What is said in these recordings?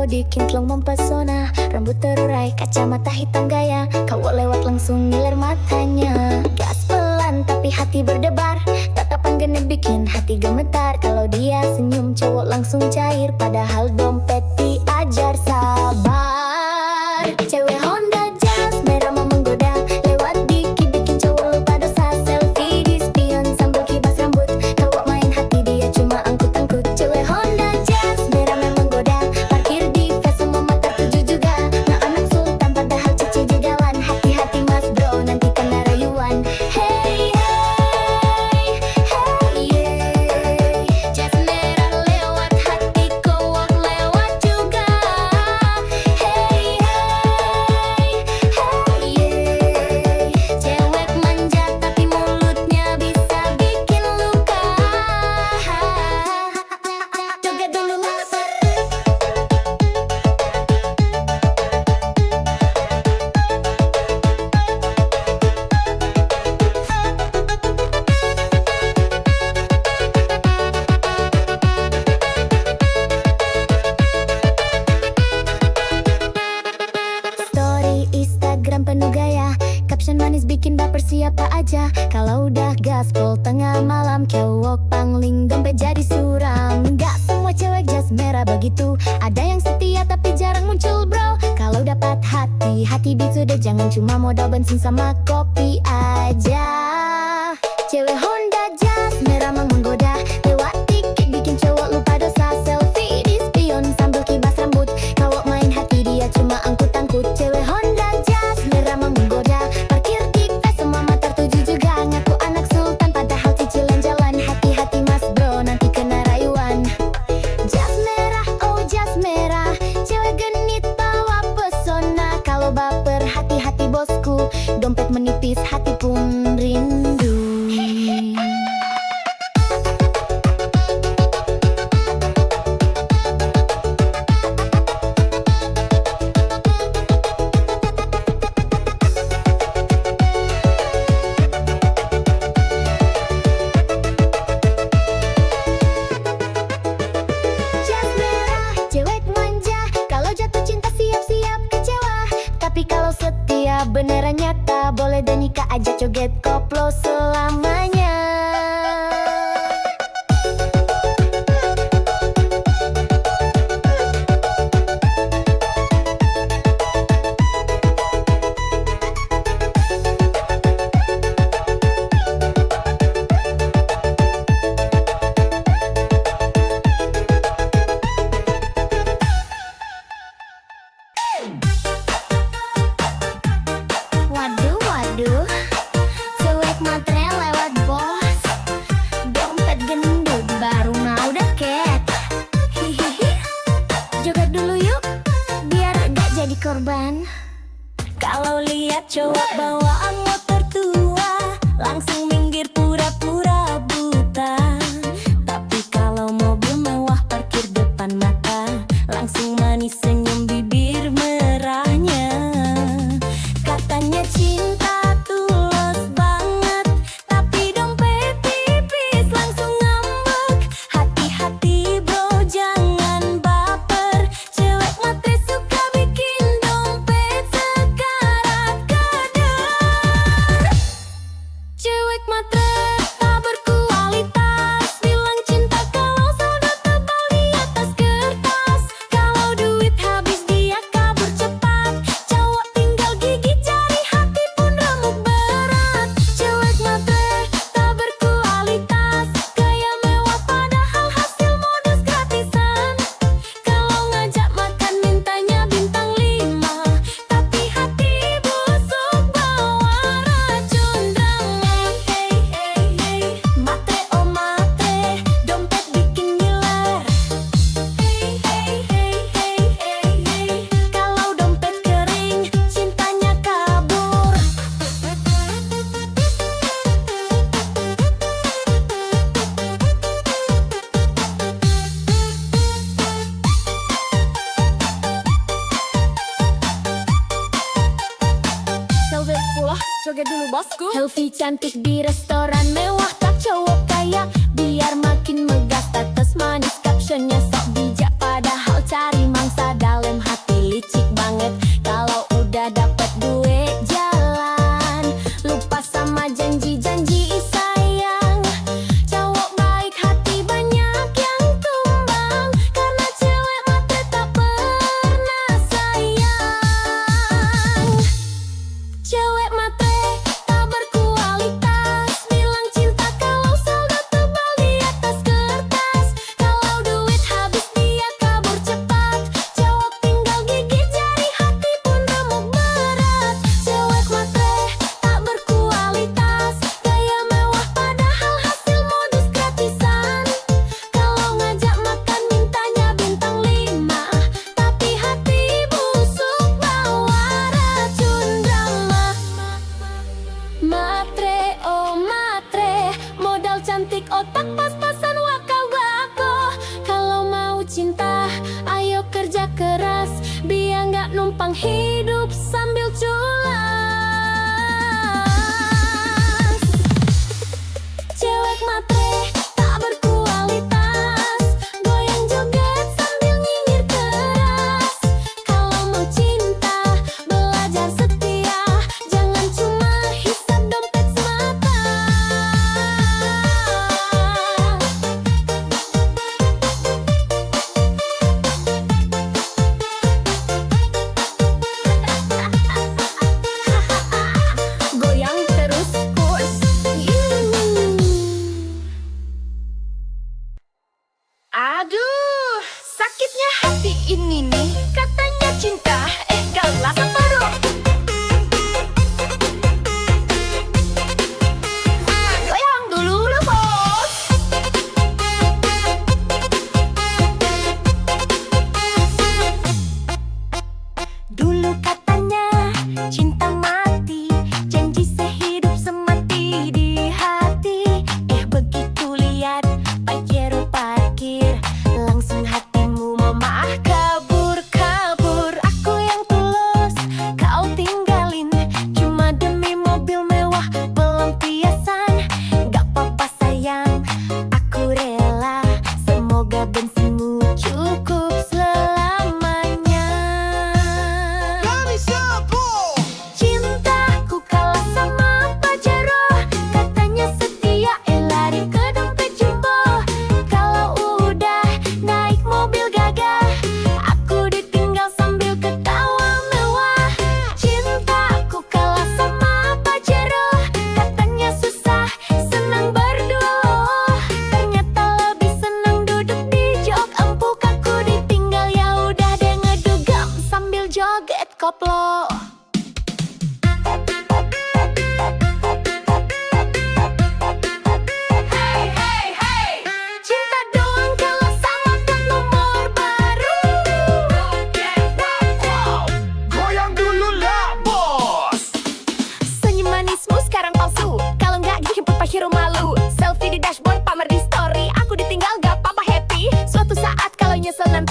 body kinclong mempesona, rambut terurai, kacamata hitam gaya. Cowok lewat langsung ngiler matanya. Gas pelan tapi hati berdebar, tatapan genit bikin hati gemetar. Kalau dia senyum cowok langsung cair, padahal dompet diajar sabar. Cewek Honda Jazz merah mau menggoda, lewat dikit bikin cowok lupa dosa. Selfie di spion sambil kibas rambut, cowok main hati dia cuma angkut-angkut. Cewek Honda Jazz merah mau menggoda, parkir di face semua mata tuju juga. Nah anak sultan padahal cici jegawan, hati-hati mas bro nanti kena rayuan. Hey hey hey yeah, Jazz merah lewat hati cowok lewat juga. Hey hey hey yeah, cewek manja tapi mulutnya bisa bikin luka. Joget dulu mas. Story Instagram penuh gaya, caption manis bikin baper siapa aja. Kalau udah gaspol tengah malam, cowok pangling dompet jadi suram. Gak semua cewek jas merah begitu, ada yang setia tapi jarang muncul bro. Kalau dapat hati, hati beat sudah, jangan cuma modal bensin sama kopi aja. Cewek Honda Jazz merah mau menggoda, lewat dikit bikin cowok lupa dosa. Selfie di spion sambil kibas rambut, cowok main hati dia cuma angkut-angkut. Cewek Honda Jazz merah mau menggoda, parkir di face semua mata tuju juga. Ngaku anak sultan padahal cicilan jalan, hati-hati mas bro nanti kena rayuan. Jazz merah, oh jazz merah, cewek genit bawa pesona. Kalau baper hati-hati bosku, dompet menipis hati pun rindu. Jazz merah, cewek manja, kalau jatuh cinta siap-siap kecewa. Tapi kalau setia beneran nyata, boleh dan nikah aja joget koplo selamanya. Waduh, waduh, cewek matre lewat bos, dompet gendut baru mau deket. Hihihi, joget dulu yuk, biar gak jadi korban. Kalau lihat cowok bawaan motor tua, langsung minggir pura-pura buta. Tapi kalau mobil mewah parkir depan mata, langsung manis senyum bibir merahnya. Katanya cinta tulus banget, tapi dompet tipis langsung ngambek. Hati-hati bro jangan baper, cewek matre suka bikin dompet sekarat kadar. Cewek matre tak berkualitas, bilang cinta kalau saldo tebal di atas kertas. Kalau duit habis dia kabur cepat, cowok tinggal gigit jari hati pun remuk berat. Cewek matre tak berkualitas, gaya mewah padahal hasil modus gratisan. Kalau ngajak makan mintanya bintang 5, tapi hati busuk bawa racun drama. Hey hey hey, matre oh matre, dompet bikin ngiler. Hey hey hey hey hey hey, kalau dompet kering cintanya kabur. Selfie pula, joget dulu bosku. Selfie cantik di restoran mewah, tak cowok kaya, biar makin megah status manis. Captionnya sok bijak padahal cari mangsa dalam.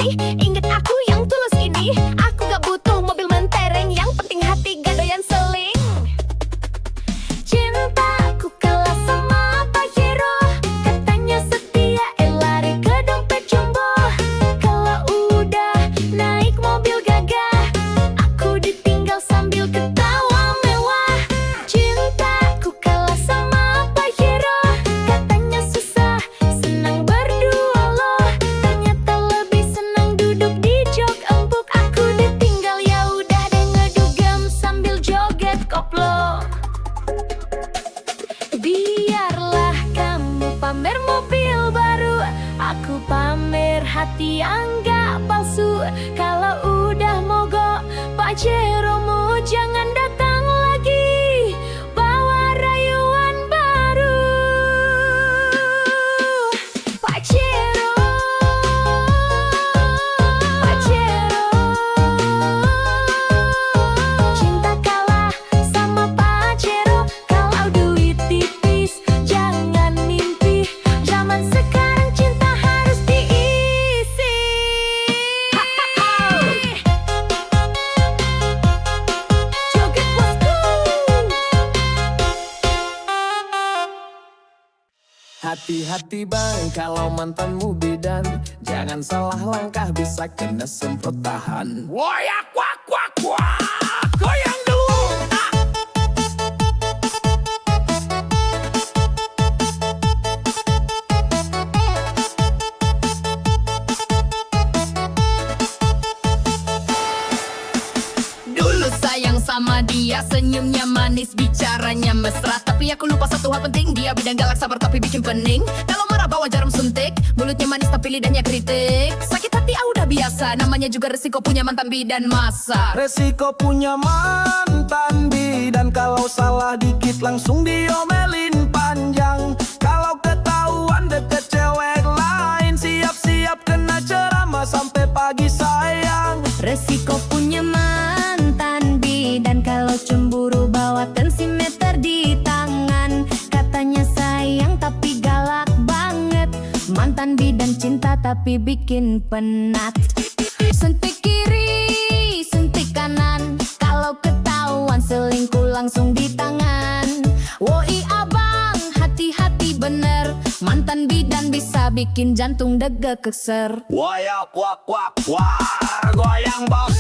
sini. Ingat aku yang tulus ini. Aku gak butuh mobil mentereng, yang penting hati gak doyan seling. Cintaku kalah sama Pajero, katanya setia, lari ke dompet jumbo. Kalau udah naik mobil gagah, aku ditinggal sambil ketawa mewah. Cintaku kalah sama Pajero, katanya susah, senang berdua loh. Ternyata lebih senang duduk di jok empuk. Aku ditinggal, ya udah deh ngedugem sambil joget koplo. Biarlah kamu pamer mobil baru, aku pamer hati yang gak palsu. Kalau udah mogok Pajeromu, jangan datang lagi bawa rayuan baru. Pajero, Pajero, cinta kalah sama Pajero. Kalau duit tipis jangan mimpi, zaman sekarang cinta harus diisi. Joget bosku. Hati-hati bang, kalau mantanmu bidan, jangan salah langkah, bisa kena semprot tahan. Woyak wak wak wak, goyang dulu. Dulu sayang sama dia, senyumnya manis, bicaranya mesra. Tapi aku lupa satu hal penting, dia bidang galak, sabar tapi bikin pening. Kalau marah bawa jarum suntik, mulutnya manis tapi lidahnya kritik. Sakit hati udah biasa, namanya juga resiko punya mantan bidan masa. Resiko punya mantan bidan, kalau salah dikit langsung diomelin panjang. Kalau ketahuan deket cewek lain, siap-siap kena ceramah sampai pagi sayang. Resiko punya mantan bidan, kalau cemburu bawa tensimeter di tangan. Katanya sayang tapi galak banget, mantan bidan cinta tapi bikin penat. Sentik kiri, sentik kanan, kalau ketahuan selingkuh langsung di tangan. Woi abang, hati-hati bener, mantan bidan bisa bikin jantung deg keser. Woyak wak wak wak, goyang bos.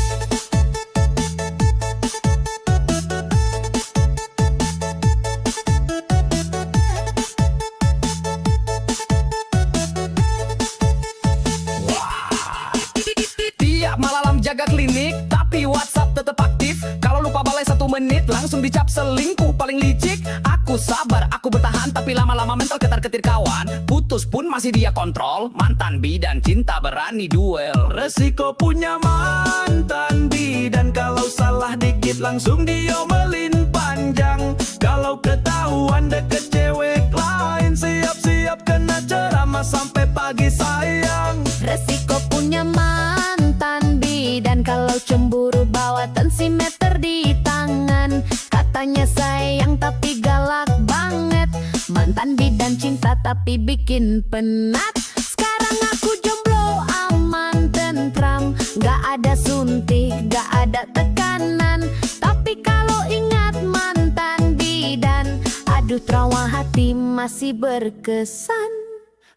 Tiap malam jaga klinik, tapi WhatsApp tetap aktif. Kalau lupa balai 1 menit, langsung dicap selingkuh paling licik. Aku sabar, aku bertahan, tapi lama-lama mental ketar-ketir kawan. Putus pun masih dia kontrol, mantan bidan cinta berani duel. Resiko punya mantan bidan, kalau salah dikit langsung diomelin panjang. Kalau ketahuan deket cewek lain, siap-siap kena ceramah sampai pagi sayang. Resiko punya mantan bidan, kalau cemburu bawa tensimeter di tangan. Katanya sayang tapi galak banget, mantan bidan cinta tapi bikin penat. Sekarang aku jomblo aman tentram, gak ada suntik, gak ada tekanan. Tapi kalau ingat mantan bidan, aduh trauma hati masih berkesan.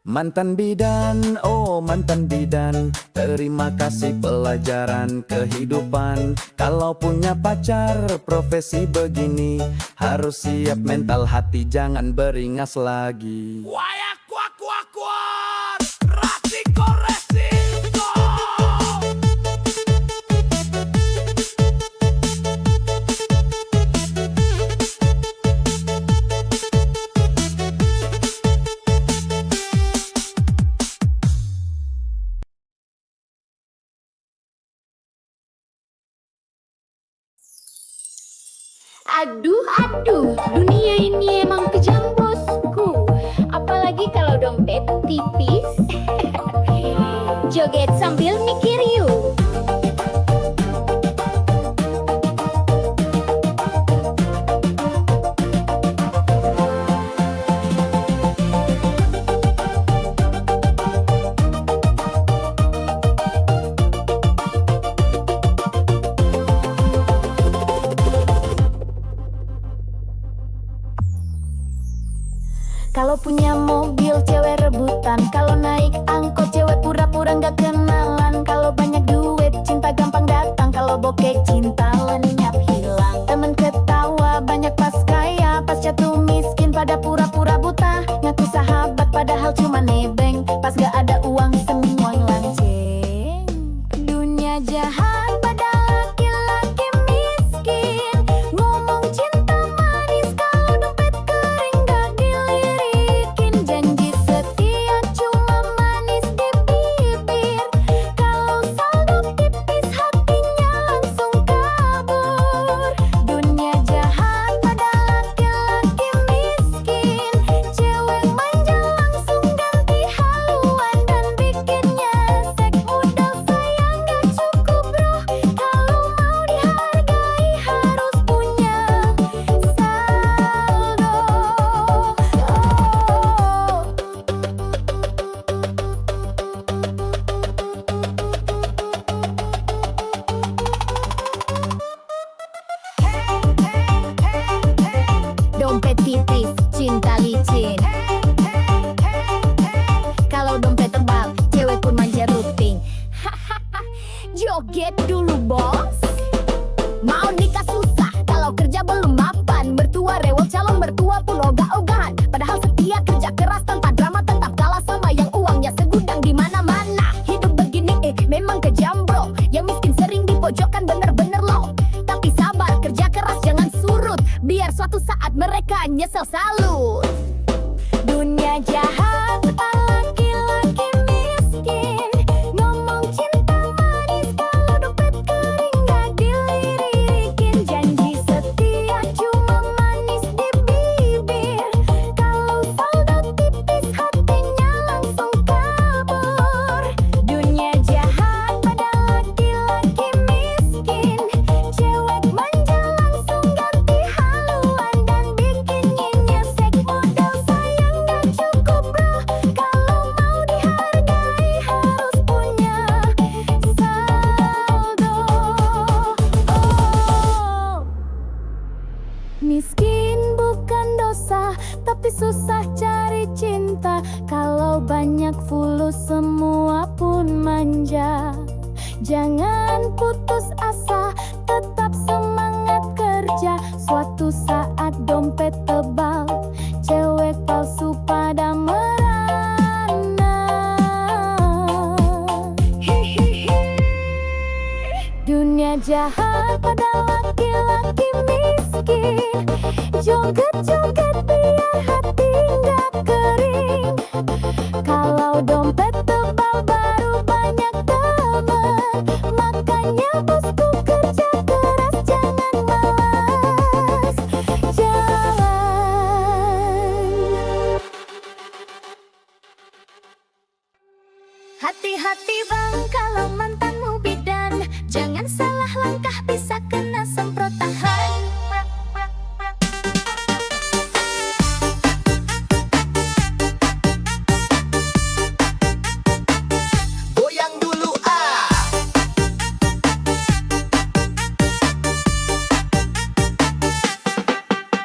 Mantan bidan, oh mantan bidan, terima kasih pelajaran kehidupan. Kalau punya pacar profesi begini, harus siap mental hati, jangan beringas lagi. Wayak kuak kuak kuak, resiko resiko. Aduh, aduh, dunia ini emang kejam bosku. Apalagi kalau dompet tipis. Joget sambil mikir yuk. Kalau punya mobil cewek rebutan, kalau naik angkot cewek pura-pura nggak kenalan. Kalau banyak duit cinta gampang datang, kalau bokeh cinta lenyap hilang. Temen ketawa banyak pas kaya, pas jatuh miskin pada pura-pura buta. Ngaku sahabat padahal cuma nebeng, pas gak ada uang semua lanceng. Dunia jahat pada laki-laki miskin, ngomong cinta manis kalau dompet kering gak dilirikin. Janji setia cuma manis di bibir, kalau saldo tipis hatinya langsung kabur. Dunia jahat pada laki-laki miskin, cewek manja langsung ganti haluan dan bikinnya sek. Modal sayang gak cukup bro, kalau mau dihargai harus punya saldo. Dompet tipis, cinta licin. Kalau dompet tebal, cewek pun manja rutin. Joget dulu bos. Mau nikah susah, kalau kerja belum mapan. Mertua rewel, calon mertua pun ogah-ogahan. Padahal setia kerja keras tanpa drama, tetap kalah sama yang uangnya segudang di mana-mana. Hidup begini memang kejam bro, yang miskin sering dipojokkan bener-bener loh. Tapi sabar, kerja keras jangan surut, biar suatu saat mereka nyesel salut. Dunia jahat laki-laki miskin, ngomong cinta manis kalau dompet kering gak dilirikin. Janji setia cuma manis di bibir, kalau saldo tipis hatinya langsung kabur. Dunia jahat pada laki-laki miskin, cewek manja langsung ganti haluan dan bikinnya nyesek. Modal sayang gak cukup bro, kalau mau dihargai harus punya saldo. Miskin bukan dosa, tapi susah cari cinta. Kalau banyak fulus semua pun manja. Jangan putus asa, tetap semangat kerja. Suatu saat dompet tebal, cewek palsu pada merana. Dunia jahat pada laki-laki miskin, joget-joget biar hati nggak kering. Kalau dompet tebal baru banyak teman, makanya bosku kerja keras jangan malas jalan. Hati-hati bang kalau mantanmu bidan, jangan salah langkah bisa kena semprotan. Goyang dulu ah.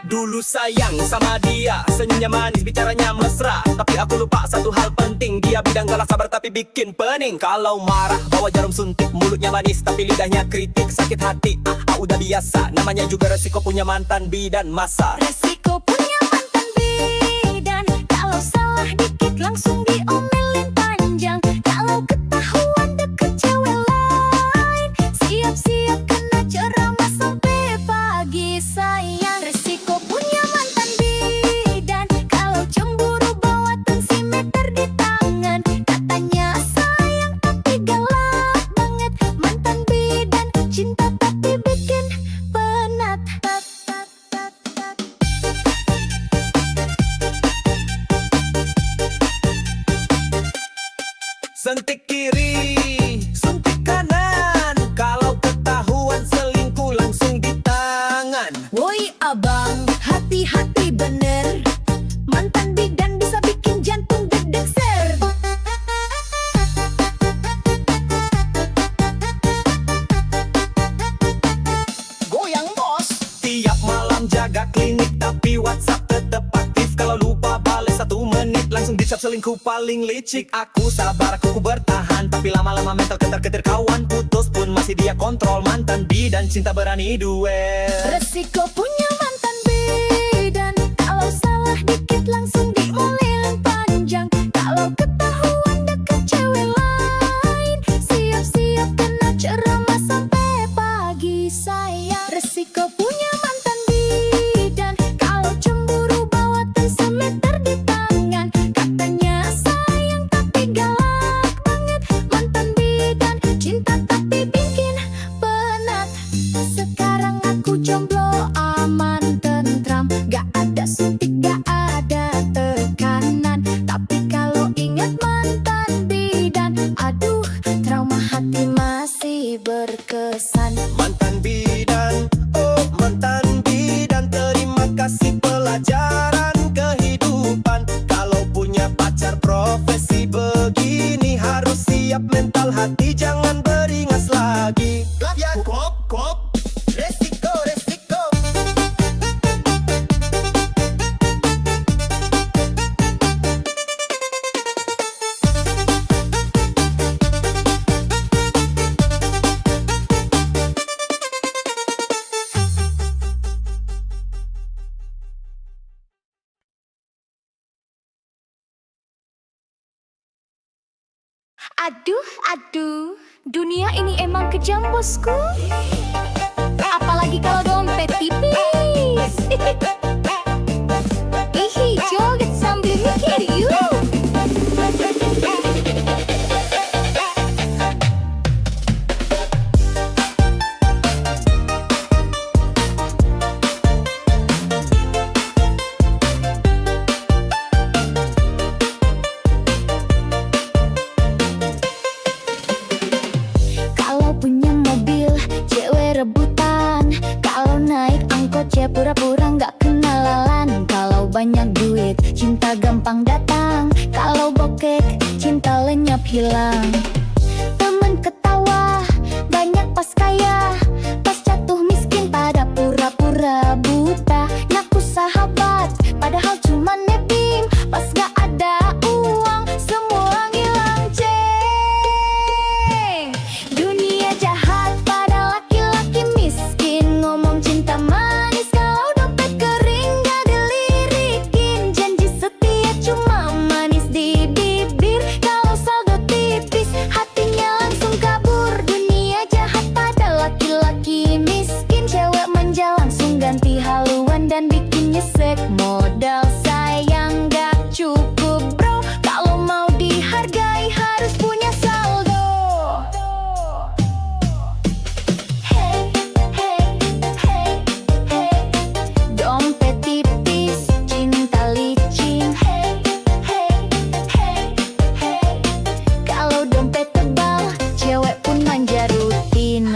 Dulu sayang sama dia, senyumnya manis, bicaranya mesra. Tapi aku lupa satu hal penting, dia bidang galak sabar tapi bikin pening. Kalau marah bawa jarum suntik, mulutnya manis tapi lidahnya kritik. Sakit hati, udah biasa, namanya juga resiko punya mantan bidan masa. Resiko punya mantan bidan, kalau salah dikit langsung diomelin panjang. Kalau ketahuan deket cewek lain, siap-siap kena ceramah sampai pagi sayang. Resiko punya mantan bidan, kalau cemburu bawa tensimeter di tangan. Katanya sayang tapi galak banget, mantan bidan cinta tapi bikin penat. Sentik kiri, suntik kanan. Kalau ketahuan selingkuh langsung di tangan. Woi abang, hati-hati bener, mantan bidan bisa bikin jantung gedeg ser. Goyang bos. Tiap malam jaga klinik tapi WhatsApp tetap aktif. Kalau lupa balas satu dicap selingkuh paling licik. Aku sabar, aku bertahan, tapi lama-lama mental ketar-ketir. Kawan putus pun masih dia kontrol. Mantan bidan cinta berani duel. Resiko punya mantan bidan, kalau salah dikit langsung diomelin panjang. Kalau ketahuan deket cewek lain, siap-siap kena ceramah sampai pagi sayang. Resiko punya mantan bidan, kalau cemburu bawa tensimeter di tangan. Katanya sayang tapi galak banget. Mantan bidan cinta tapi bikin penat. Sekarang aku jomblo aman tentram, gak ada suntik, gak ada tekanan. Tapi kalau ingat mantan bidan, aduh trauma hati masih berkesan. Mantan bidan, oh mantan bidan, terima kasih pelajaran kehidupan. Kalau punya pacar profesi begini, harus siap mental hati, jangan beringas lagi. Kop, kop, resiko, resiko. Aduh, aduh, dunia ini emang kejam bosku. Apalagi kalau dompet tipis. Ih, joget sambil mikir yuk. Kalau punya mobil, cewek rebutan. Kalau naik angkot, cewek pura-pura nggak kenalan. Kalau banyak duit, cinta gampang datang. Kalau bokek, cinta lenyap hilang. Temen ketawa, banyak pas kaya. Pas jatuh miskin, pada pura-pura buta. Ngaku sahabat, padahal cuma nebeng. Pas gak ada uang, semua ngilang ceng. Dunia jahat pada laki-laki miskin. Ngomong cinta manis, kalau dompet kering gak dilirikin. Janji setia cuma manis di bibir. Kalau saldo tipis, hatinya langsung kabur. Dunia jahat pada laki-laki miskin. Cewek manja langsung ganti haluan dan bikin nyesek. Modal sayang gak cukup bro, kalau mau dihargai harus punya saldo. Hey, hey, hey, hey, dompet tipis, cinta licin. Hey, hey, hey, hey, kalau dompet tebal, cewek pun manja rutin.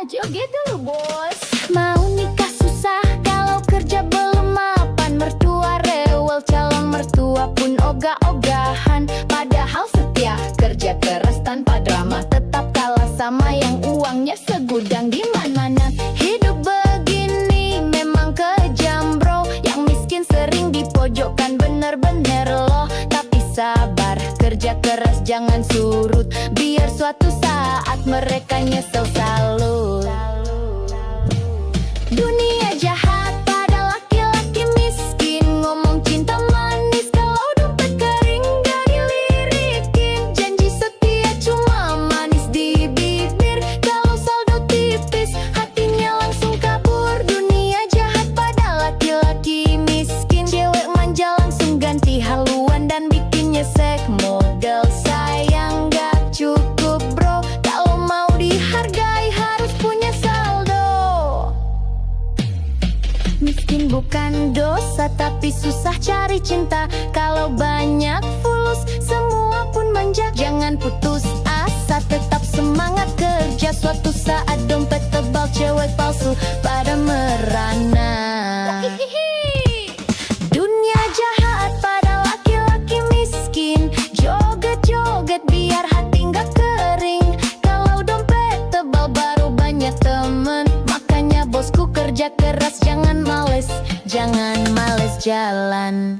Joget dulu bos. Mau nikah susah, kalau kerja belum mapan. Mertua rewel, calon mertua pun ogah-ogahan. Padahal setia, kerja keras tanpa drama. Tetap kalah sama yang uangnya segudang di mana-mana. Hidup begini memang kejam bro. Yang miskin sering dipojokkan, bener-bener loh. Tapi sabar, kerja keras jangan surut. Biar suatu saat mereka nyesel salut. Dunia jahat pada laki-laki miskin. Ngomong cinta manis, kalau dompet kering gak dilirikin. Janji setia cuma manis di bibir. Kalau saldo tipis, hatinya langsung kabur. Dunia jahat pada laki-laki miskin. Cewek manja langsung ganti haluan dan bikin nyesek. Modal sayang gak cukup bro, kalau mau dihargai harus punya saldo. Miskin bukan dosa, tapi susah cari cinta. Kalau banyak fulus, semua pun manja. Jangan putus asa, tetap semangat kerja. Suatu saat dompet tebal, cewek palsu pada merana. Dunia jahat pada laki-laki miskin. Joget-joget biar hati nggak kering. Kalau dompet tebal baru banyak temen. Makanya bosku kerja keras, jangan males jalan.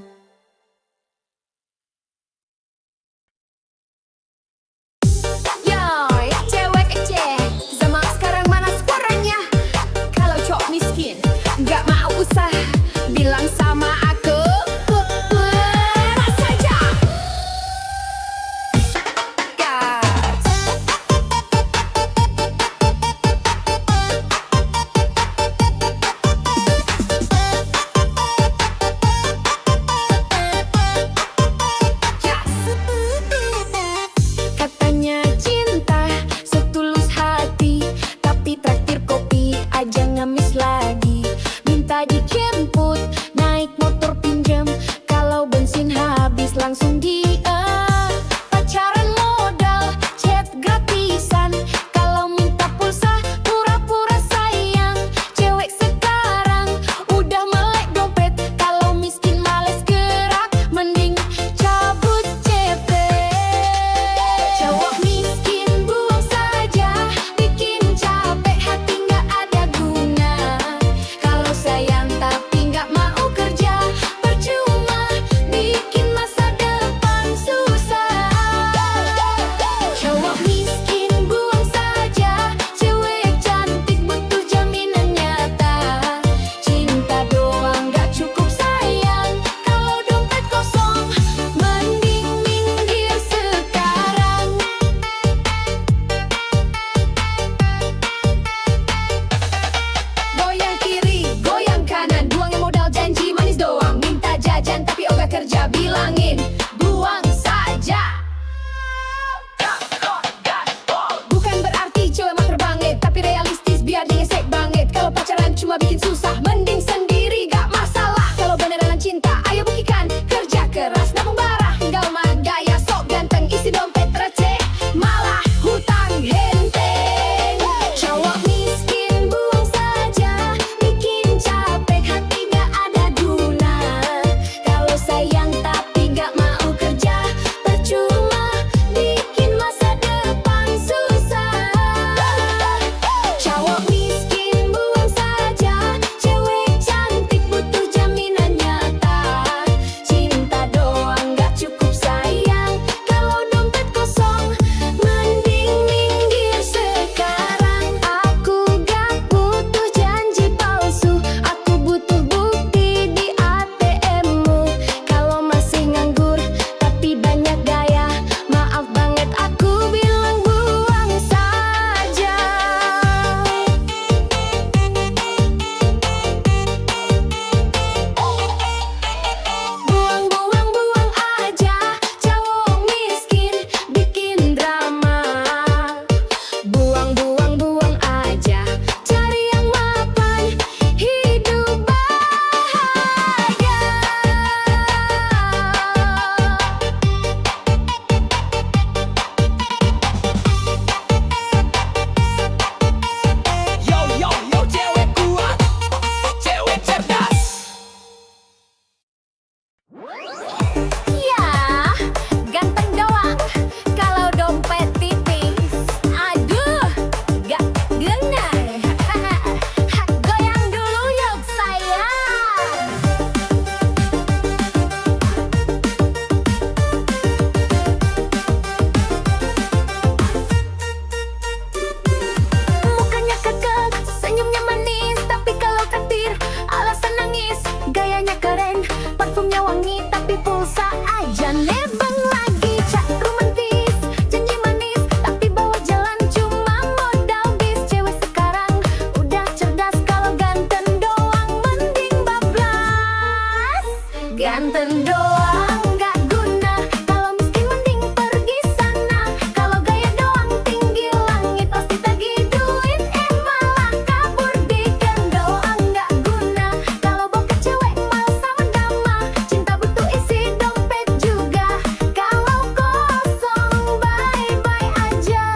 Ganteng doang nggak guna, kalau miskin mending pergi sana. Kalau gaya doang tinggi langit, pasti tagih duit malah kabur. Bikin doang nggak guna, kalau bokeh cewek malah sama drama. Cinta butuh isi dompet juga, kalau kosong bye-bye aja.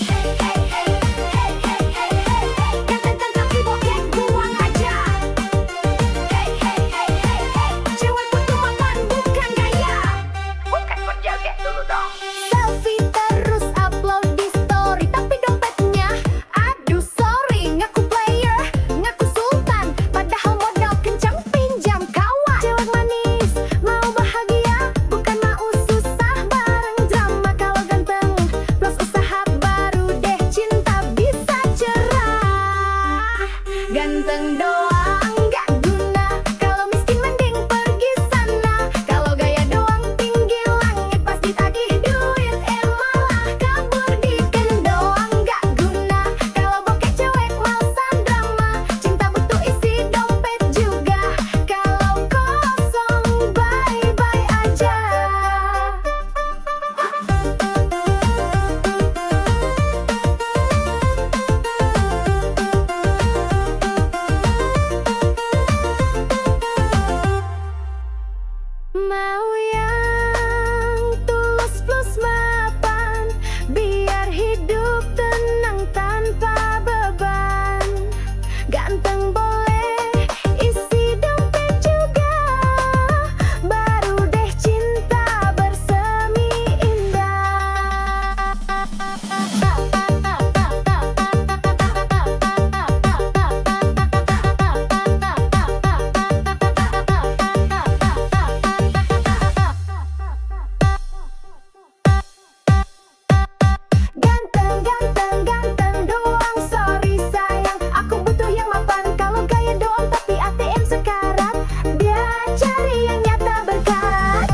Hey hey hey hey hey hey hey hey, ganteng tapi bokeh buang aja. Hey hey hey hey hey, cewek butuh makan bukan gaya. Bukan berjoget dulu dong. Selfie terus upload di story, tapi dompetnya aduh sorry. Ngaku player, ngaku sultan, padahal modal kencang pinjam kawan. Cewek manis mau bahagia, bukan mau susah bareng drama. Kalau ganteng plus usaha baru deh cinta bisa cerah. Ganteng doang nggak guna, kalau miskin mending pergi sana. Kalau gaya doang tinggi langit, pasti tagih duit malah kabur. Bikin doang nggak guna, kalau bokeh cewek malesan drama. Cinta butuh isi dompet juga, kalau kosong bye-bye aja. Mau yang tulus plus mapan, biar hidup tenang tanpa beban. Ganteng boleh, isi dompet juga, baru deh cinta bersemi indah. Ganteng, ganteng, ganteng doang, sorry sayang. Aku butuh yang mapan, kalau gaya doang tapi ATM sekarat. Dia cari yang nyata berkarat.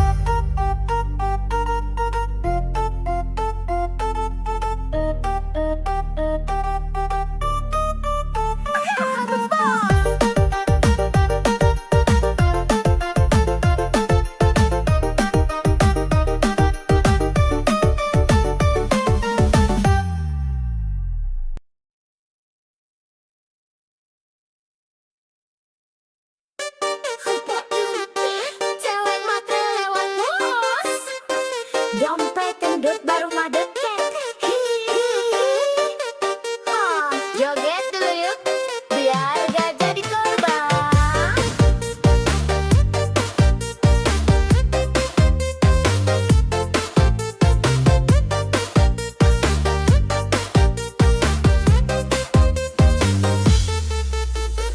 Cewek matre lewat bos, dompet gendut baru madeket. Joget dulu yuk, biar gak jadi korban.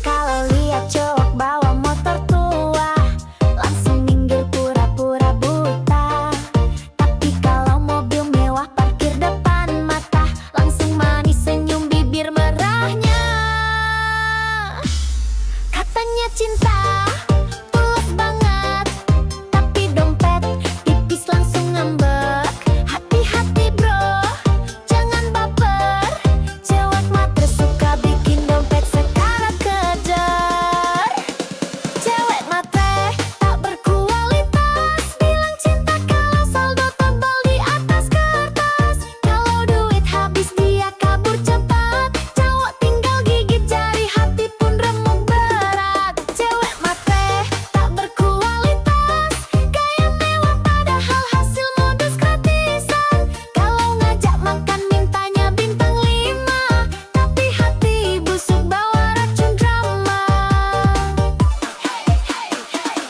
Kalau lihat cowok bawa motor tua, langsung minggir pura-pura buta. Tapi kalau mobil mewah parkir depan mata, langsung manis senyum bibir merahnya. Katanya cinta tulus banget, tapi dompet tipis langsung ngambek. Hati-hati bro, jangan baper, cewek matre suka bikin dompet sekarat kejar. Cewek matre tak berkualitas, bilang cinta kalau saldo tebal di atas kertas. Kalau duit habis dia kabur cepat, cowok tinggal gigit jari, hati pun remuk berat. Cewek matre tak berkualitas, gaya mewah padahal hasil modus gratisan. Kalau ngajak makan mintanya bintang 5, tapi hati busuk bawa racun drama.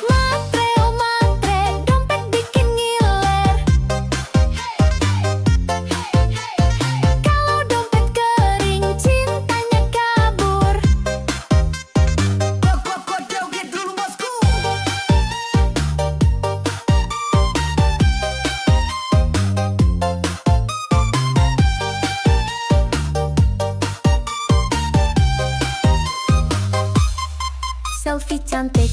Matre oh matre, dompet bikin ngiler. Kalau dompet kering, cintanya kabur. Joget dulu bosku. Selfie cantik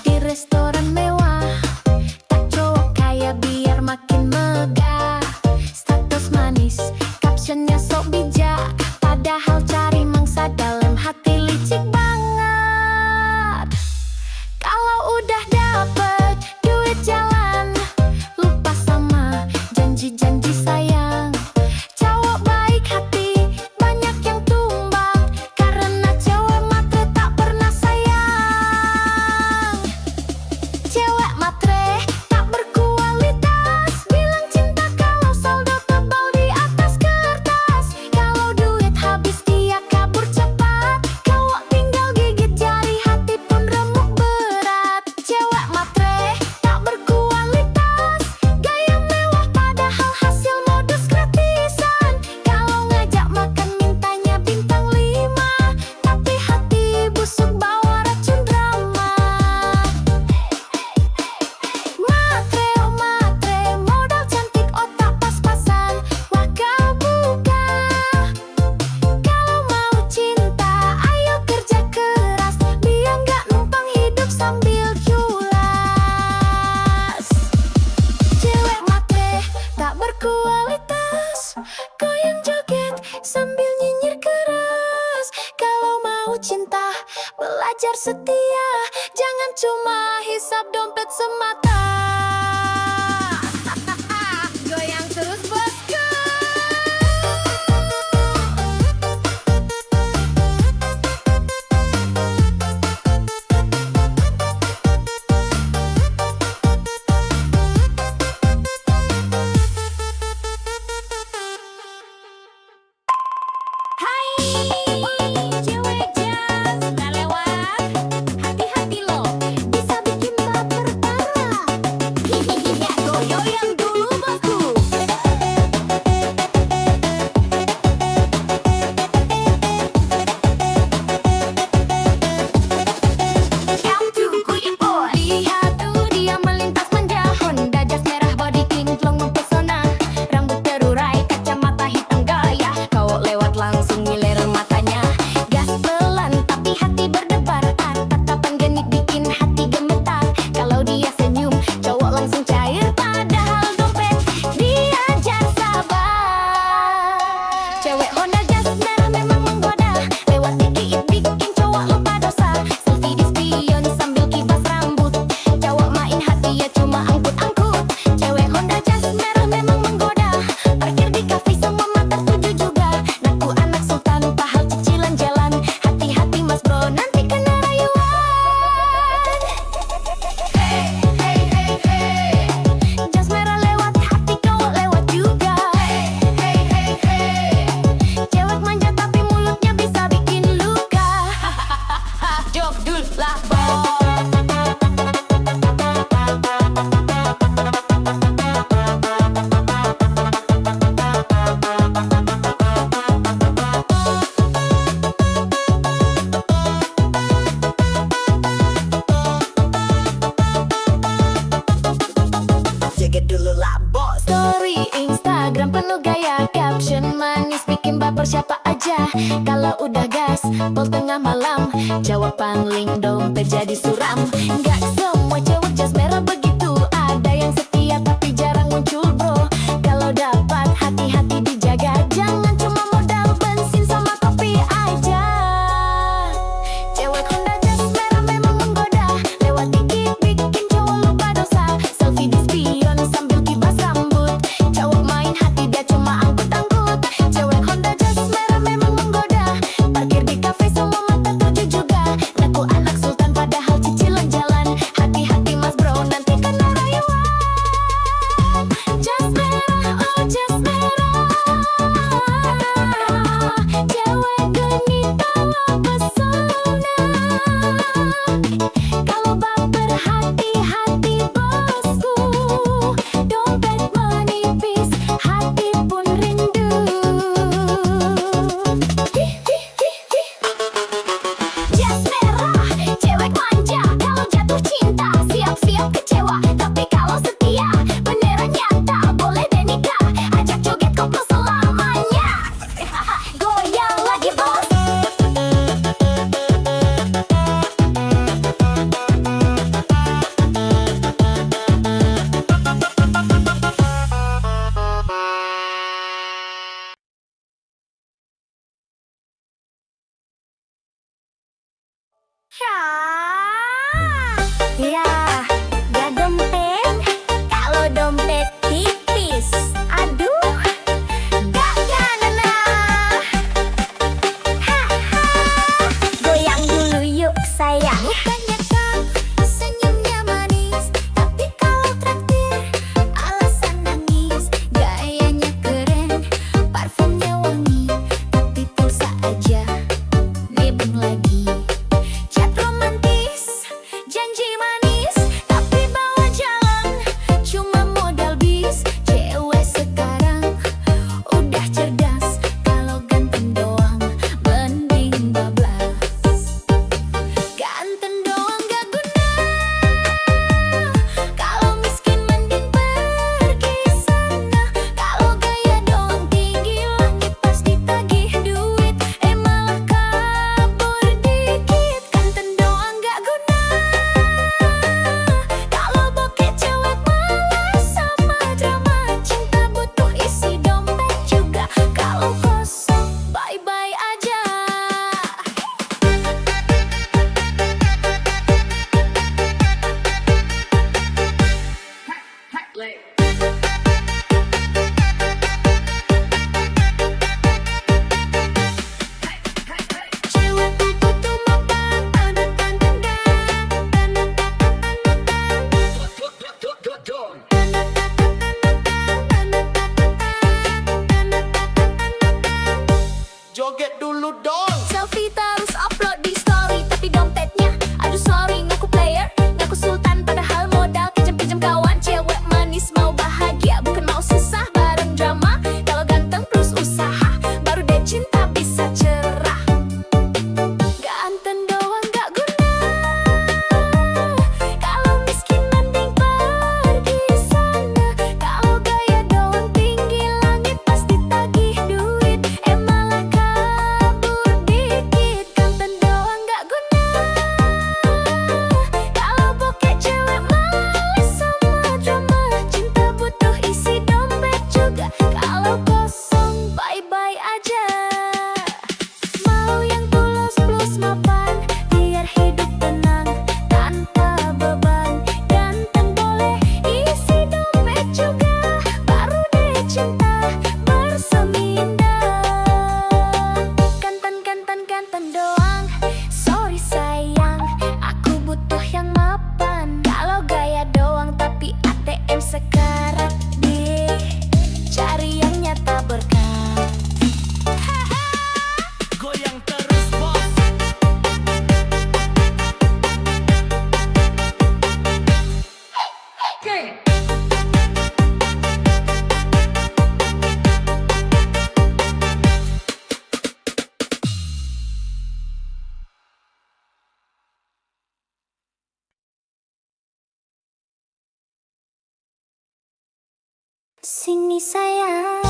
di restoran mewah, tak cowok kaya biar makin megah. Status manis, captionnya sok bijak, padahal cari mangsa dalam hati licik banget. Kalau udah belajar setia, jangan cuma hisap dompet semata. Goyang terus bosku. Cewek jas udah lewat, hati-hati lo, bisa bikin baper parah. Hihihi, goyang dulu bosku. Lihat tuh dia melintas manja, Honda jas merah body kinclong mempesona, rambut terurai, kacamata hitam gaya, cowok lewat langsung ngiler matanya. Gas pelan tapi hati berdebar, tatapan genit bikin hati gemetar. Kalau dia senyum, cowok langsung cair, padahal dompet diajar sabar. Cewek Honda jas merah memang menggoda, lewat dikit bikin cowok lupa dosa. Selfie di spion sambil kibas rambut, cowok main hati ya cuma angkut-angkut. Cewek Honda jas merah memang menggoda, parkir di kafe semua mata tuju juga. Naku anak sultan pahal cicilan jalan, hati-hati mas bro nanti kena rayuan. Jas merah lewat, hati cowok lewat juga. Cewek manja tapi mulutnya bisa bikin luka. Jok dul lah bos. Jaga dulu lah bos. Story Instagram penuh gaya, caption manis bikin baper siapa aja. Kalau udah gas, pol tengah malam, jawab pangling dompet jadi suram. Gak semua cewek jas merah begitu, ada yang setia tapi jarang muncul bro. Kalau dapat hati-hati dijaga, jangan cuma modal bensin sama kopi aja. Cewek Honda jas merah memang menggoda, lewat dikit bikin cowok lupa dosa. Selfie di spion sambil kibas rambut, cowok main hati dia cuma angkut-angkut. Cewek Honda jas merah memang menggoda, parkir di kafe semua mata tuju juga. Naku anak sultan padahal cicilan jalan, hati-hati mas bro nanti kena rayuan. Jas merah, oh jas merah, cewek genit bawa pesona. Kalau baper hati-hati bosku, dompet menipis, hati pun rindu. Jas merah, cewek manja, kalau jatuh cinta siap-siap kecewa, tapi kalau setia beneran nyata, boleh deh nikah, ajak joget koplo selamanya. Goyang lagi bos. Ya, gak dompet, kalau dompet tipis, aduh, gak kena. Haha, goyang dulu yuk sayang. Bukannya kau senyumnya manis, tapi kalau traktir alasan nangis. Gayanya keren, parfumnya wangi, tapi pulsa aja nebeng lagi. Chat romantis Sini sayang,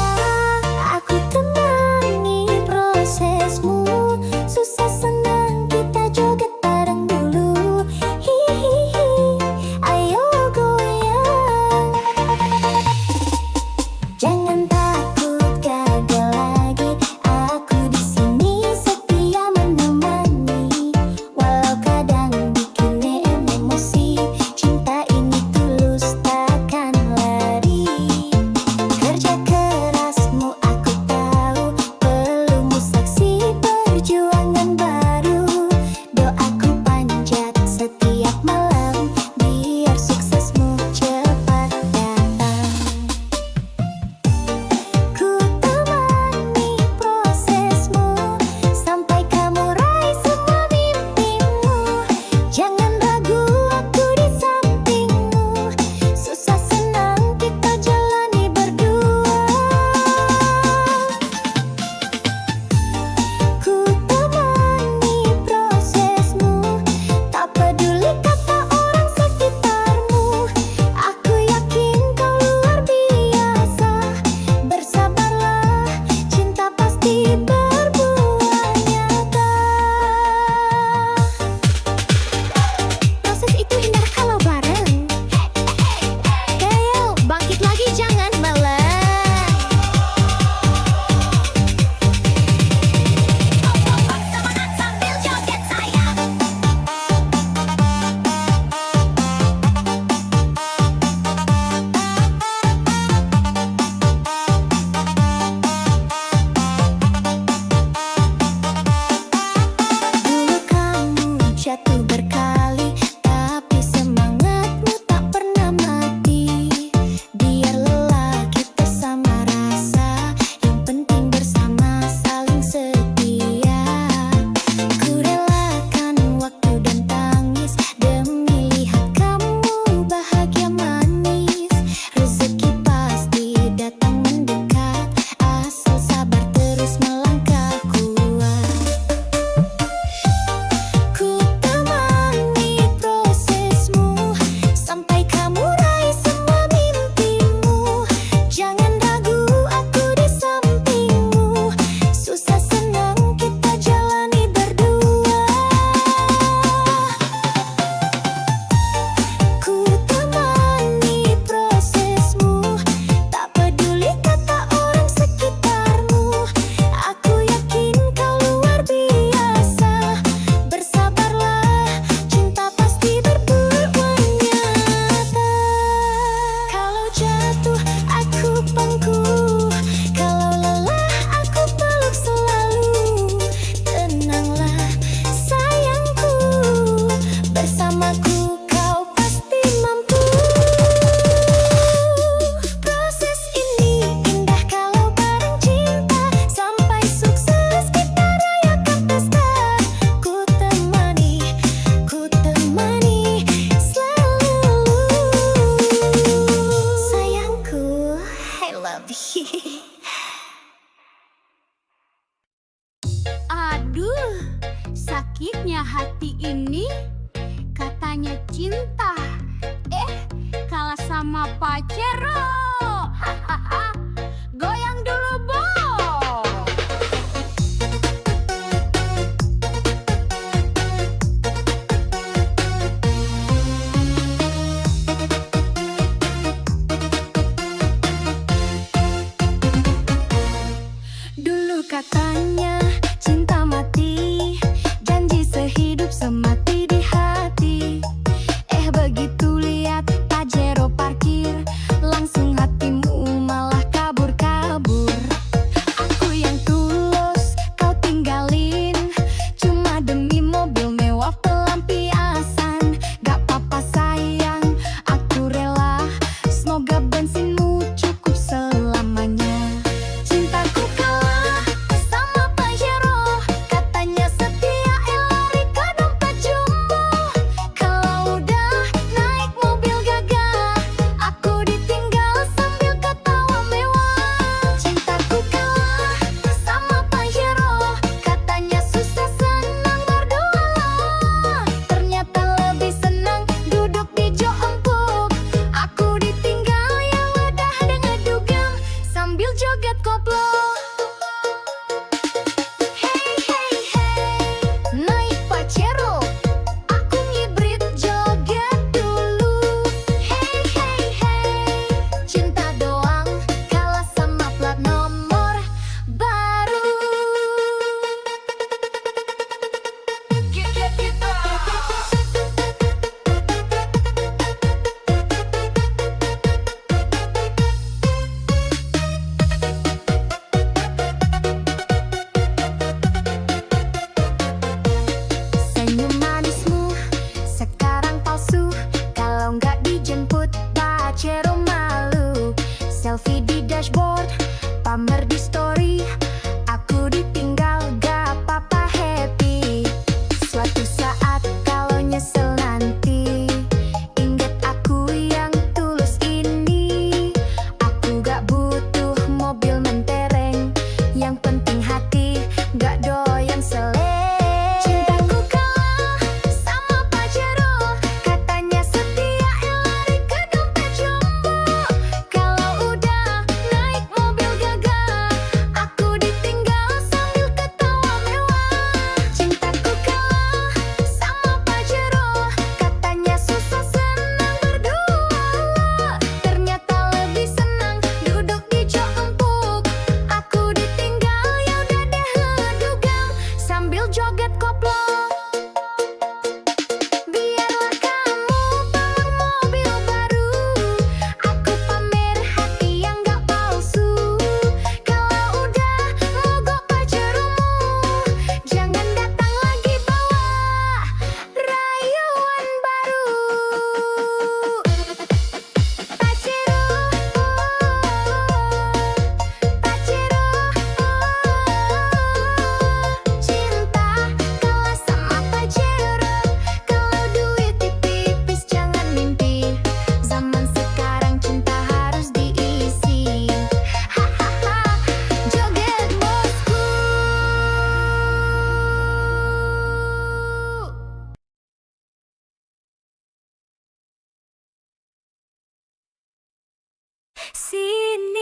aku temani prosesmu. Susah senang kita joget bareng dulu. Hihihi, ayo goyang. Jangan takut gagal lagi, aku di sini setia menemani. Walau kadang bikin emosi, cinta ini tulus takkan lari. Kerja kerasmu aku tahu, pelukmu saksi perjuangan baru. Doaku panjat setiap malam, biar suksesmu cepat datang. Ku temani prosesmu, sampai kamu raih semua mimpimu. Jangan ragu, aku di sampingmu. Susah senang kita jalani berdua. Ku temani prosesmu, tak peduli kata orang sekitarmu. Aku yakin kau luar biasa. Bersabarlah, cinta pasti berbuah nyata. Proses itu indah kalau bareng. Ayo bangkit lagi, jangan meleng. Semangat sambil joget sayang. Dulu kamu jatuh berkali, tapi semangatmu tak pernah mati. Biar lelah kita sama rasa, yang penting bersama saling setia. Ku relakan waktu dan tangis demi lihat kamu bahagia manis. Rezeki pasti datang mendekat, asal sabar terus melangkah kuat. Ku temani prosesmu, sampai kamu raih semua mimpimu. Jangan ragu, aku di sampingmu. Susah senang kita jalani berdua. Ku temani prosesmu, tak peduli kata orang sekitarmu. Aku yakin kau luar biasa. Bersabarlah, cinta pasti berbuah nyata. Kalau jatuh aku pangku, kalau lelah aku peluk selalu. Tenanglah sayangku, bersamaku kau pasti mampu. Proses ini indah kalau bareng cinta, sampai sukses kita rayakan pesta. Ku temani selalu. Sayangku, I love you. Aduh, sakitnya hati ini. Katanya cinta, kalah sama pacero. Hahaha, goyang dulu, Bo. Dulu katanya cinta mati, janji sehidup semati di hati. Begitu lihat Pajero parkir, langsung hatimu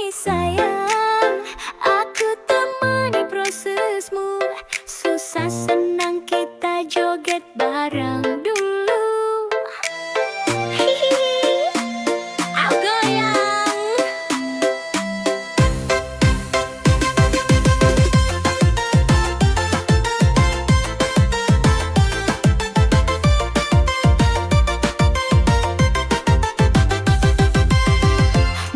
sayang, aku temani prosesmu. Susah senang kita joget bareng dulu. Hihihi, aku goyang.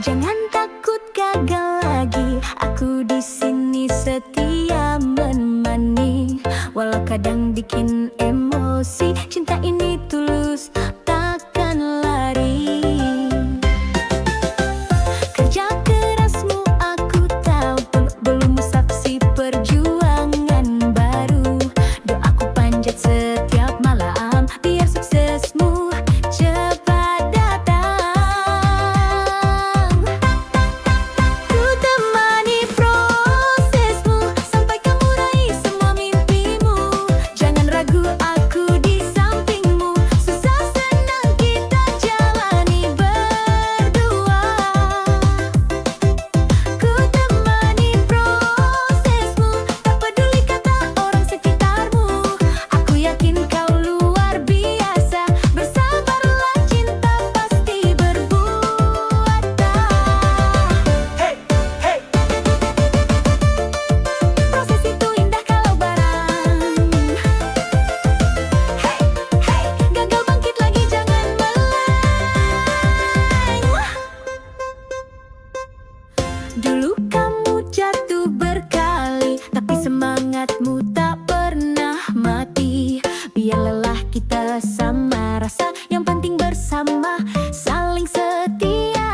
Jangan takut gagal lagi, aku di sini setia menemani. Walau kadang bikin emosi, cinta ini tulus, takkan lari. Kerja kerasmu aku tahu, belum saksi perjuangan baru. Doaku panjat setiap malam, biar suksesmu cepat datang. Ku temani prosesmu sampai kamu raih semua mimpimu. Jangan ragu, aku di sampingmu. Susah senang kita jalani berdua. Ku temani prosesmu, tak peduli kata orang sekitarmu. Aku yakin kau luar biasa. Bersabarlah, cinta pasti berbuah. Proses itu indah kalau bareng. Gagal bangkit lagi, jangan meleng. Dulu kamu jatuh berkali, tapi semangatmu tak pernah mati. Biar lelah kita sama rasa, yang penting bersama saling setia.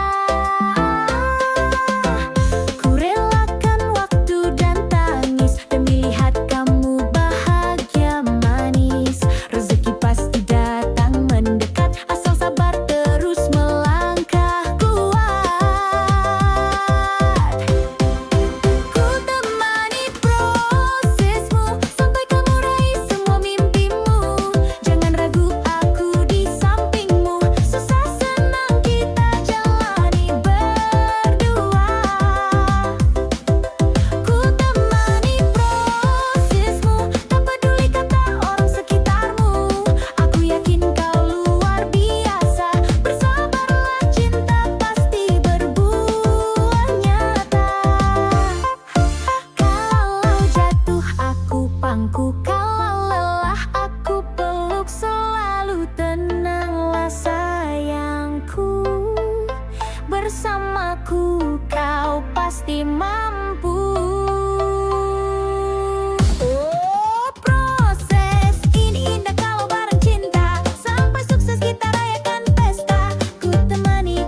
Ku relakan waktu dan tangis demi lihat kamu bahagia manis. Rezeki pasti datang mendekat, asal sabar terus melangkah kuat. Ku temani prosesmu sampai kamu raih semua mimpimu. Jangan ragu, aku di sampingmu. Susah senang kita jalani berdua. Ku temani prosesmu, tak peduli kata orang sekitarmu. Aku yakin kau luar biasa. Bersabarlah, cinta pasti berbuah nyata. Kalau jatuh aku pangku, kalau lelah aku peluk. Selalu tenanglah sayangku, bersamaku kau pasti mampu. Oh, proses ini indah kalau bareng cinta. Sampai sukses kita rayakan pesta. Ku temani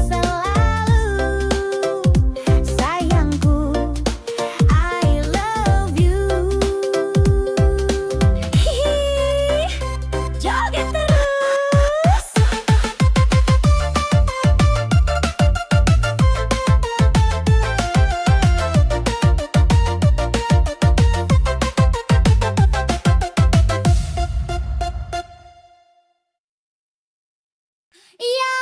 selalu. Sayangku, I love you. Hihi, joget terus. Yo,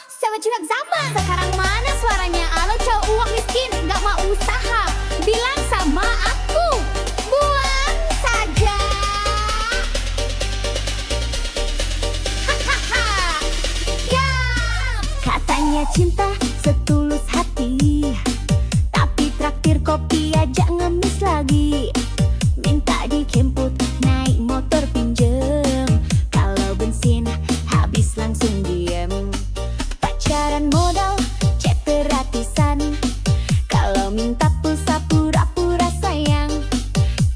sama curhat zaman. Sekarang mana suaranya? Alo cowok uang miskin, nggak mau usaha. Bilang sama aku, buang saja. Hahaha. Ya. Katanya cinta setulus hati, tapi traktir kopi aja ngemis lagi. Minta dijemput naik motor pinjem, kalau bensin habis langsung diem. Pacaran modal chat gratisan, kalau minta pulsa pura-pura sayang.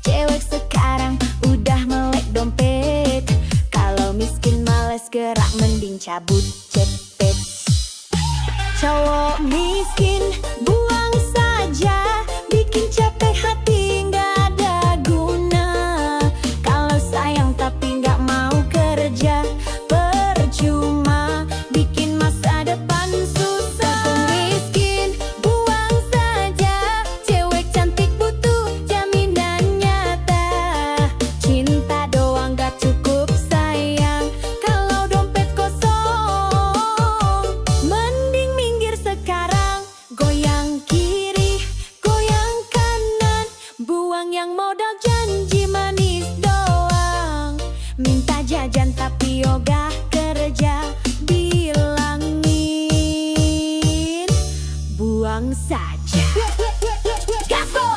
Cewek sekarang udah melek dompet, kalau miskin males gerak mending cabut cepet. Cowok miskin buang saja, bikin capek hati nggak ada guna. Kalau sayang tapi nggak mau kerja, percuma bikin masa depan susah. Cowok miskin buang saja, cewek cantik butuh jaminan nyata. Cinta doang gak cukup sayang, kalau dompet kosong. Mending minggir sekarang, Minta jajan tapi ogah kerja, bilangin buang saja. Gaspol!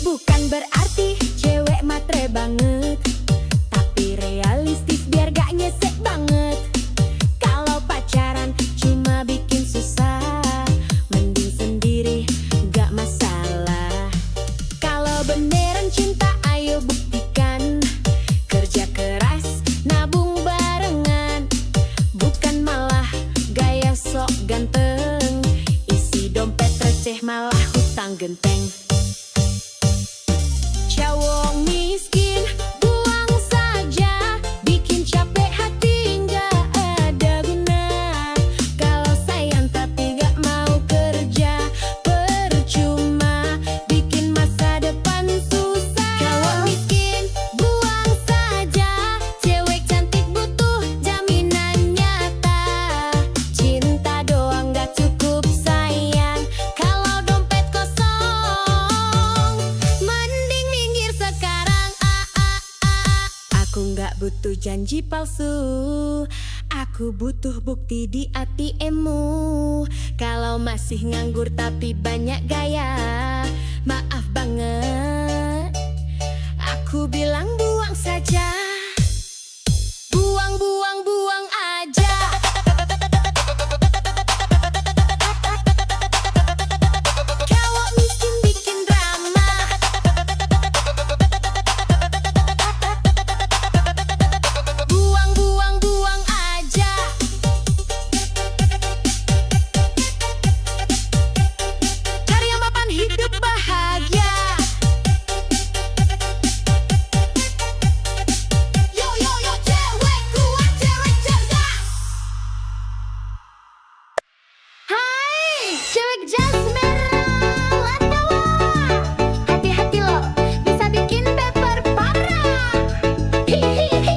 Bukan berarti cewek matre banget, tapi realistis biar gak nyesek banget. Kalau pacaran cuma bikin susah, mending sendiri gak masalah. Kalau beneran cinta ayo buktikan, kerja keras nabung barengan, bukan malah gaya sok ganteng, isi dompet receh malah hutang genteng. Cowok miskin buang saja, bikin capek hati nggak ada guna. Kalau sayang tapi gak mau kerja, percuma bikin masa depan susah. Cowok miskin buang saja, cewek cantik butuh jaminan nyata. Cinta doang gak cukup sayang, kalau dompet kosong mending minggir sekarang. Aku gak butuh janji palsu, aku butuh bukti di ATM-mu. Kalau masih nganggur tapi banyak gaya, maaf banget, aku bilang buang saja. Buang, buang, buang aja. Cowok miskin bikin drama, buang, buang, buang aja. Cari yang mapan hidup bahagia. Yo yo yo, cewek kuat, cewek cerdas. Hai, cewek jas merah Lantawa. Hati-hati lo, bisa bikin baper parah. Hihihi.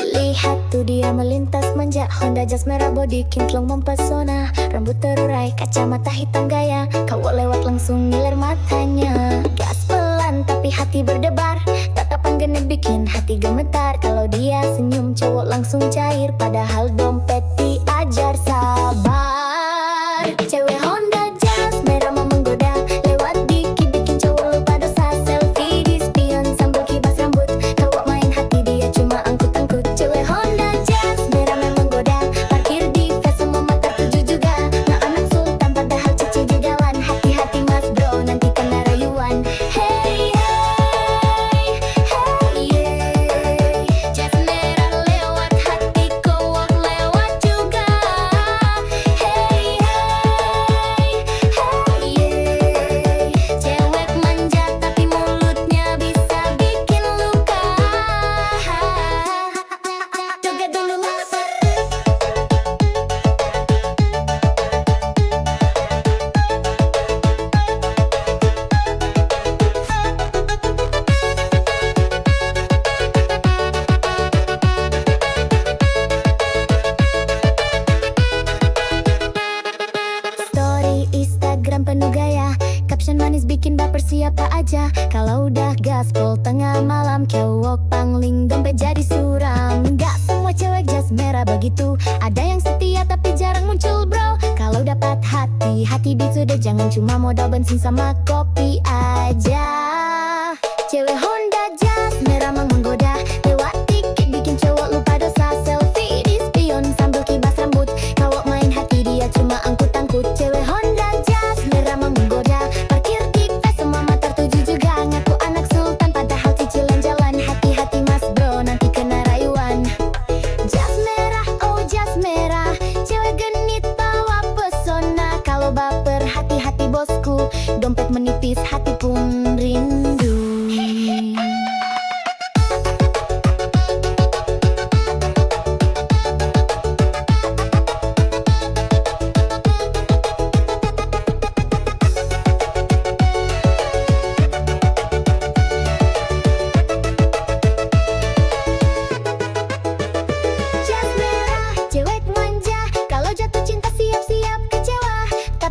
Lihat tuh dia melintas manja, Honda jas merah body kinclong mempesona, rambut terurai, kacamata hitam gaya, cowok lewat langsung ngiler matanya. Gas pelan tapi hati berdebar, tatapan genit bikin hati gemetar. Kalau dia senyum cowok langsung cair, padahal dompet diajar sabar. Cewek Honda jas merah mau menggoda, lewat dikit bikin cowok lupa dosa. Selfie di spion sambil kibas rambut, cowok main hati dia cuma angkut-angkut. Cewek Honda jas merah memang goda, parkir di fest semua mata tuju juga. Nah anak sultan padahal cici di jalan, hati-hati mas bro nanti kena rayuan. Hey hey hey yeah, jas merah lewat hati cowok lewat juga. Hey hey hey yeah, cewek manja tapi mulutnya bisa bikin luka. Joget dulu lapar. Story Instagram penuh gaya, caption manis bikin baper siapa aja. Kalau udah gaspol tengah malam, cowok pangling dompet jadi suram. Gak semua cewek jas merah begitu, ada yang setia tapi jarang muncul bro. Kalau dapat hati, hati beat sudah, jangan cuma modal bensin sama kopi aja. Cewek Honda jas merah mau menggoda, lewat dikit bikin cowok lupa dosa. Selfie di spion sambil kibas rambut, cowok main hati dia cuma angkut-angkut. Cewek Honda jas merah mau menggoda, parkir di fest semua mata tuju juga. Ngaku anak sultan padahal cicilan jalan, hati-hati mas bro nanti kena rayuan. Jas merah, oh jas merah, cewek genit bawa pesona. Kalau baper hati-hati bosku, dompet menipis hati pun rindu.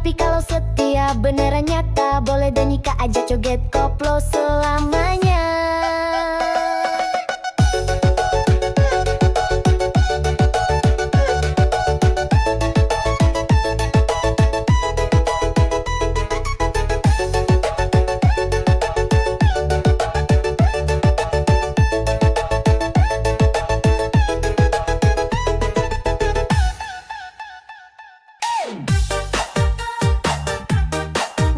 Tapi kalau setia beneran nyata, boleh dan nikah aja joget koplo selamanya.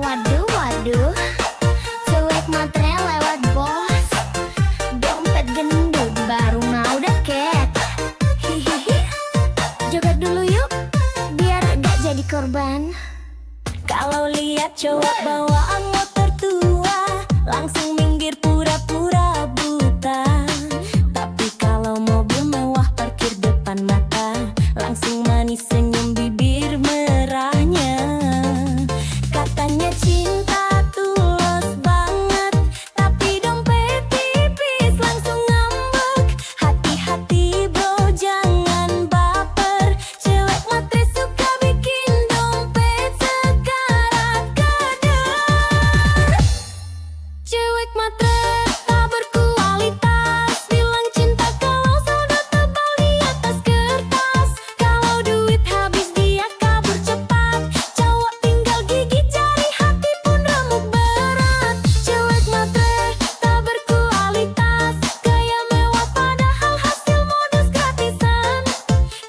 Waduh, waduh, cuek matre lewat bos. Dompet gendut baru mau deket. Hihihi, Joget dulu yuk, biar gak jadi korban. Kalau lihat cowok bawaan motor tua, langsung minggir pura-pura buta. Tapi kalau mobil mewah parkir depan mata, langsung manis senyum bibir merahnya. Katanya cinta tulus banget, tapi dompet tipis langsung ngambek. Hati-hati bro, jangan baper. Cewek matre suka bikin dompet sekarat kadar. Cewek matre tak berkualitas, bilang cinta kalau saldo tebal di atas kertas. Kalau duit habis dia kabur cepat, cowok tinggal gigit jari, hati pun remuk berat. Cewek matre tak berkualitas, gaya mewah padahal hasil modus gratisan.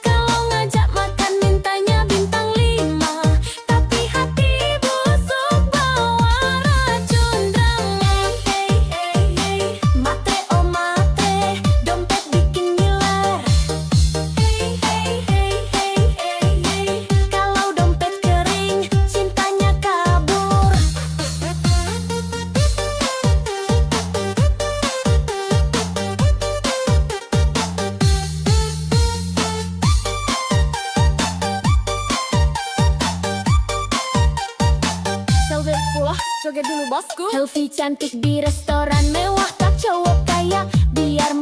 Kalau ngajak makan mintanya bintang 5, tapi hati busuk bawa racun drama. Hey hey hey, matre oh matre, dompet bikin ngiler. Hey hey hey hey hey hey, kalau dompet kering cintanya kabur. joget pula, joget dulu bosku. Helvi cantik di restoran mewah, tak cowok kaya biar